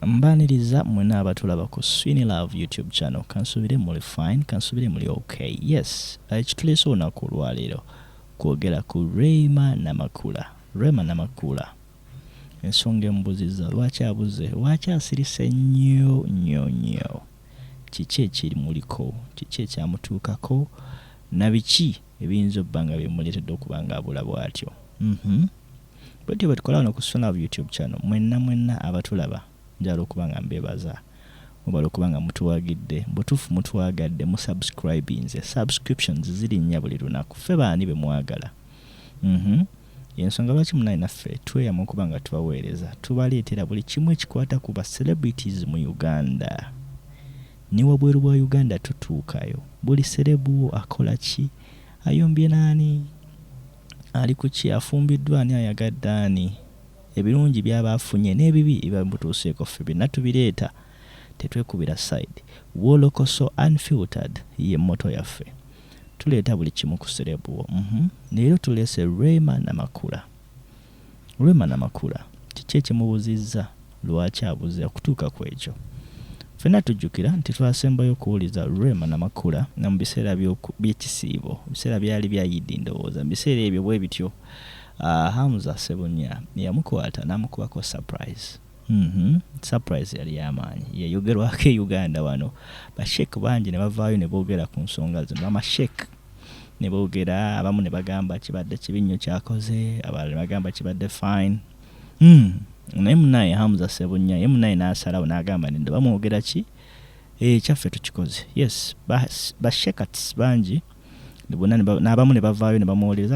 Mbaniriza mwena abatulaba ku Sweeney Love YouTube channel. Kansubire muli fine, kansubire muli okay. Yes, ekituleese olunaku olwaleero kwogera ku Rema Namakula. Ensonga embuziza lwaki abuze, lwaki asirise nnyo. Kiki ekiri muliko, kiki ekyamutuukako, na biki ebiyinza obbanga bimuleetedde okuba nga abula bw'atyo. Bwetyo bwe tukola wano ku Sweeney Love YouTube channel, mwenna abatulaba njala okuba nga mbeebaza, mubala okuba nga mutuwagidde, butuufu mutuwagadde, musubscribinze. Subscriptions ziri nnya buli lunaku, ffe baani be mwagala. Ensonga lwaki munaye naffe tweyama okuba nga tubaweereza, tubaleetera buli kimu ekikwata ku ba celebrities mu Uganda. Ne wabweru bwa Uganda tutuukayo, buli serebu akola ki, ayombye naani, ali ku ki, afumbiddwa ani, ayagadde ani, ebirungi byaba afunye n'ebibi ebimutuuseeko ffe byonna tubireeta, tetwekubira side. Wolokoso unfiltered ye motto yaffe, tuleeta buli kimu ku serebu. Leero tuleese Rema Namakula. Kiki ekimubuzizza, lwaki abuze, okutuuka ku ekyo ffenna tujjukira nti twasembayo okuwuliza Rema Namakula na mu biseera by'ekisiibo, biseera byali bya Yidi ndowooza, mu biseera ebyo bwe bityo. Hamza Sebunya yamukwata n'amukubako surprise. Surprise yali y'amaanyi, yayogerwako e Uganda wano. Bashek bangi ne bavaayo ne boogera ku nsonga zino. Amashek ne boogera, abamu ne bagamba kibadde kibi nnyo kyakoze, abalala ne bagamba kibadde fine. Naye munaye Hamza Sebunya ye munaye n'asalawo n'agamba nti bamwogera ki, kyaffe tukikoze. Yes, bashekats bangi n'abamu ne bavaayo ne bamuwolereza,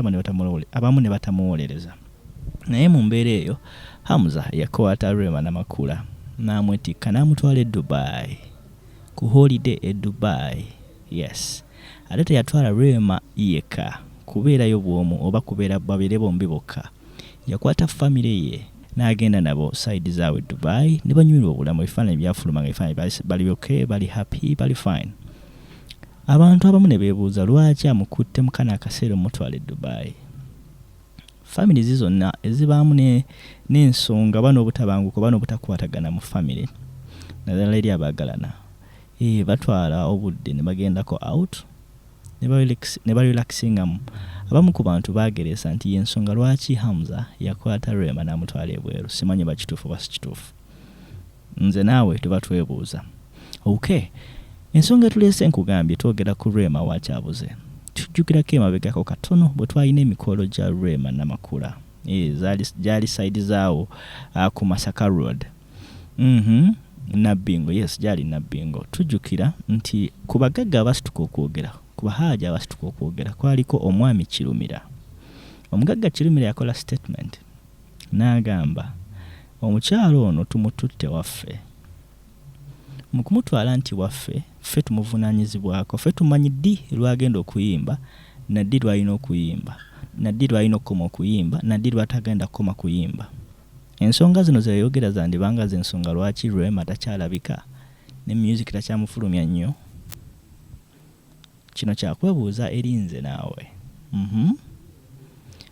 abamu ne batamuwolereza. Naye mu mbeera eyo Hamza yakwata Rema Namakula n'amwetikka n'amutwala e Dubai, ku holiday e Dubai. Yes, ate teyatwala Rema yekka kubeerayo bwomu oba kubeera babeere bombi bokka. Yakwata family ye n'agenda nabo side zaawe Dubai, ne banywerwa obulamu, ebifaananyi byafuluma nga ebifaananyi bali okay, bali happy, bali fine. Abantu abamu ne beebuuza lwaki amukutte mu kana akaseera omutwala e Dubai. Family zonna ezibaamu n'ensonga oba n'obutabanguko oba n'obutakwatagana mu family, naddala eri abaagalana, batwala obudde ne bagendako out ne barelaxingamu. Abamu ku bantu baageresa nti y'ensonga lwaki Hamza yakwata Rema n'amutwala ebweru. Simanyi bakituufu oba si kituufu, nze naawe tuba twebuuza. Okay, ensonga tuleese nkugambye twogera ku Rema wakyabuze. Tujjukirako emabegako katono bwe twalina emikolo gya Rema Namakula, gyali side zaawo ku Masaka Road. Nabbingo, yes, gyali Nabbingo. Tujjukira nti ku bagagga abasituka okwogera, ku bahaaja abasituka okwogera, kwaliko omwami Kirumira. Omugagga Kirumira yakola statement n'agamba omukyalo ono tumututte waffe. Mu kumutwala nti waffe, ffe tumuvunaanyizibwako, ffe tumanyi ddi lwagenda okuyimba, na ddi lwalina okuyimba, na ddi lwalina okukoma okuyimba, na ddi lwatagenda kukoma kuyimba. Ensonga zino ze yayogera zandibanga z'ensonga lwaki Rema takyalabika ne music takyamufulumya nnyo. Kino kyakwebuuza eri nze naawe.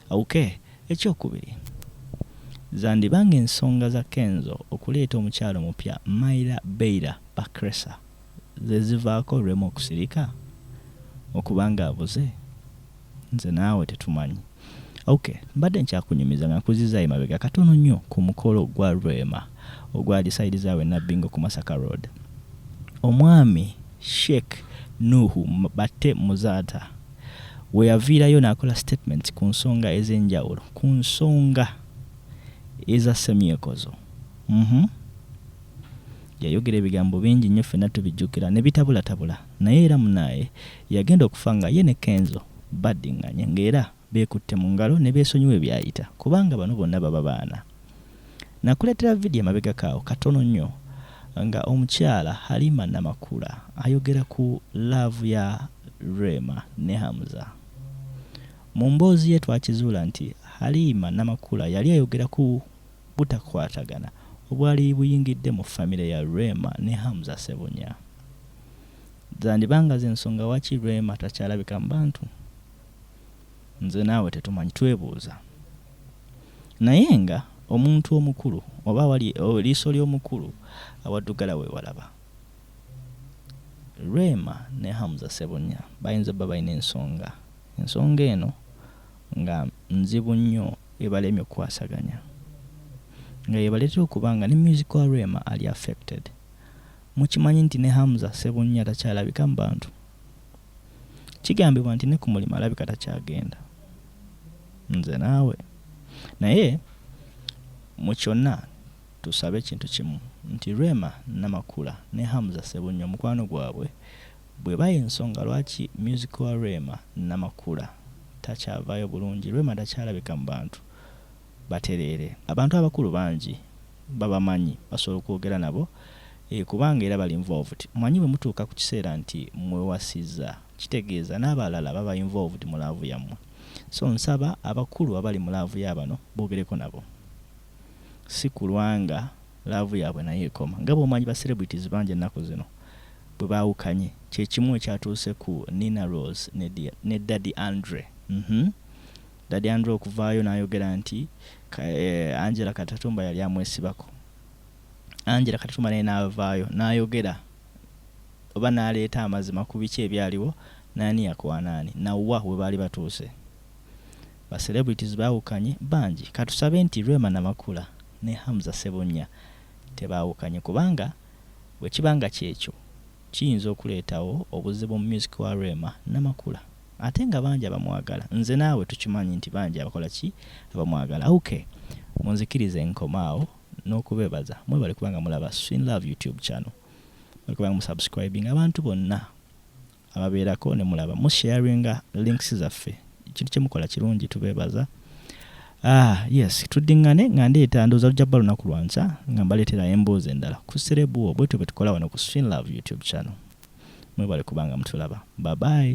Okay, ekyokubiri, zandibanga ensonga za Kenzo okuleeta omukyalo mupya Maila Beira Bakresa ze zivaako Rema okusirika okubanga abuze. Nze naawe tetumanyi. Okay, mbadde nkyakunyumiza nga nkuziza emabega katono nnyo ku mukolo gwa Rema ogwali side zaawe Nabbingo ku Masaka Road. Omwami Sheikh Nuhu Batte Muzaata we yaviirayo n'akola statement ku nsonga ez'enjawulo, ku nsonga eza semyekozo. Yayogera ebigambo bingi nnyo ffenna tubijjukira ne bitabulatabula, naye era munaye yagenda okufa nga ye ne Kenzo baddinganye ng'era beekutte mu ngalo ne beesonyiwa ebyayita, kubanga bano bonna baba baana. Nakuleetera vidiyo emabega kaawo katono nnyo nga omukyala Halima Namakula ayogera ku love ya Rema ne Hamza. Mu mboozi ye twakizuula nti Halima Namakula yali ayogera ku butakwatagana obwali buyingidde mu famire ya Rema ne Hamza Sebunya. Zandibanga z'ensonga waki Rema takyalabika mu bantu. Nze naawe tetumanyi, twebuuza. Naye nga omuntu omukulu oba wali liiso ly'omukulu awaddugala we walaba. Rema ne Hamza Ssebunya bayinza bba balina ensonga eno nga nzibu nnyo ebalemye okukwasaganya nga yebaleetera okuba nga ne music wa Rema ali affected. Mukimanyi nti ne Hamza Ssebunya takyalabika mu bantu, kigambibwa nti ne ku mulimu alabika takyagenda. Nze naawe naye mu kyonna tusabe ekintu kimu nti Rema Namakula ne Hamza Ssebunya omukwano gwabwe bwe baye ensonga lwaki music wa Rema Namakula takyavaayo bulungi, Rema takyalabika mu bantu, batereere. Abantu abakulu bangi babamanyi, basobola okwogera nabo kubanga era bali involved. Mwanyi bwe mutuuka ku kiseera nti mwewasizza, kitegeeza n'abalala baba involved mu laavu yammwe. So nsaba abakulu abali mu laavu y'abano boogereko nabo, si kulwanga laavu yaabwe naye ekoma. Nga bw'omanyi ba celebrities bangi ennaku zino bwe baawukanye, kye kimu ekyatuuse ku Nina Rose ne Daddy Andre. Daddy Andre okuvaayo n'ayogera nti Angela Katatumba yali amwesibako. Angela Katatumba naye n'avaayo n'ayogera oba n'aleeta amazima ku biki ebyaliwo nani yakwana nawwa we baali batuuse. Ba celebrities baawukanye bangi. Katusabe nti Rema Namakula ne Hamza Ssebunya tebaawukanye, kubanga bwe kibanga kyekyo kiyinza okuleetawo obuzibu mu music wa Rema Namakula, ate nga bangi abamwagala. Nze naawe tukimanyi nti bangi abakola ki abamwagala. Okay, munzikirize enkomaawo n'okubeebaza mwebale kubanga mulaba Swin Love YouTube channel, bali kubanga musubscribing. Abantu bonna ababeerako ne mulaba musharinga links zaffe, ekintu kyemukola kirungi, tubeebaza. Yes, tuddingane nga ndeeta ndooza lujja bba lunaku lwanca nga mbaleetera emboozi endala ku serebu bwetyo bwe tukola wano ku Swin Love YouTube channel. Mwebale kubanga mutulaba. Bye bye.